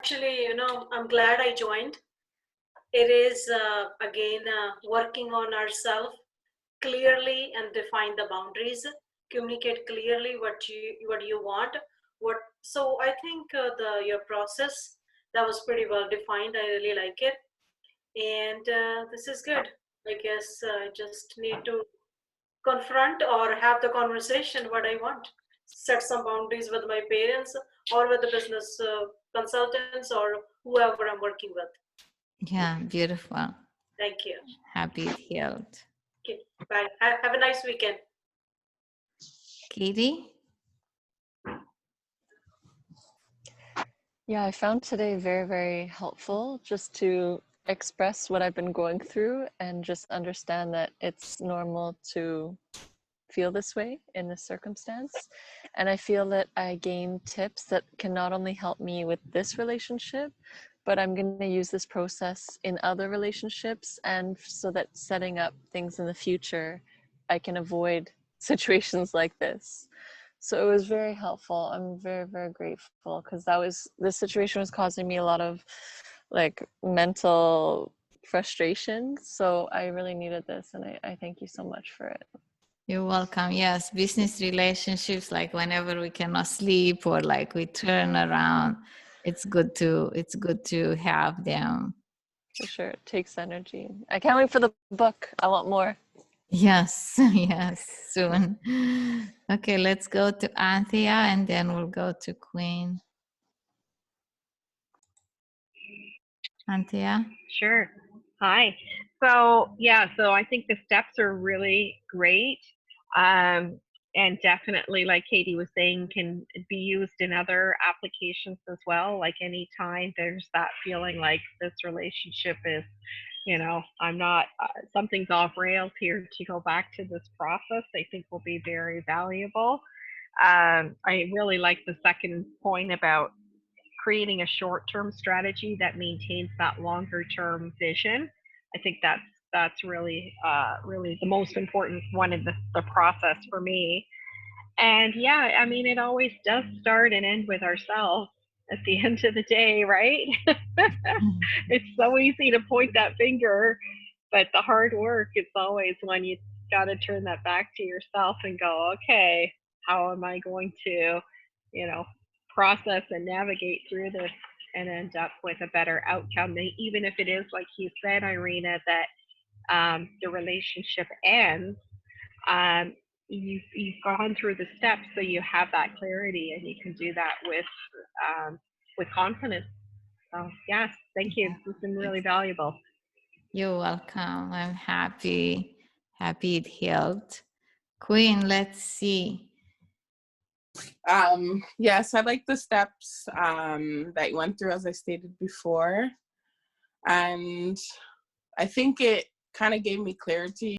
Actually, I'm glad I joined. It is, again, working on ourselves clearly and define the boundaries, communicate clearly what you want. So I think your process that was pretty well defined. I really like it, and this is good. I guess I just need to confront or have the conversation what I want. Set some boundaries with my parents or with the business consultants or whoever I'm working with. Yeah, beautiful. Thank you. Happy it healed. Okay, bye. Have a nice weekend. Katie? Yeah, I found today very, very helpful just to express what I've been going through and just understand that it's normal to feel this way in this circumstance. And I feel that I gained tips that can not only help me with this relationship, but I'm going to use this process in other relationships, and so that setting up things in the future, I can avoid situations like this. So it was very helpful. I'm very, very grateful, because this situation was causing me a lot of like mental frustration. So I really needed this, and I thank you so much for it. You're welcome. Yes, business relationships, like whenever we cannot sleep or like we turn around, it's good to have them. For sure, it takes energy. I can't wait for the book. I want more. Yes, yes, soon. Okay, let's go to Anthea and then we'll go to Queen. Anthea? Sure. Hi. So I think the steps are really great. And definitely, like Katie was saying, can be used in other applications as well. Like anytime there's that feeling like this relationship is, I'm not, something's off rails here, to go back to this process, I think will be very valuable. I really like the second point about creating a short-term strategy that maintains that longer-term vision. I think that's really really the most important one in the process for me. And yeah, I mean, it always does start and end with ourselves at the end of the day, right? It's so easy to point that finger, but the hard work, it's always when you got to turn that back to yourself and go, okay, how am I going to, you know, process and navigate through this and end up with a better outcome, even if it is, like you said, Irina, that the relationship ends. um, you've gone through the steps, so you have that clarity, and you can do that with confidence. So yes, thank you. This has been really valuable. You're welcome. I'm happy it healed. Queen, let's see. Yes, I like the steps that you went through, as I stated before. And I think it kind of gave me clarity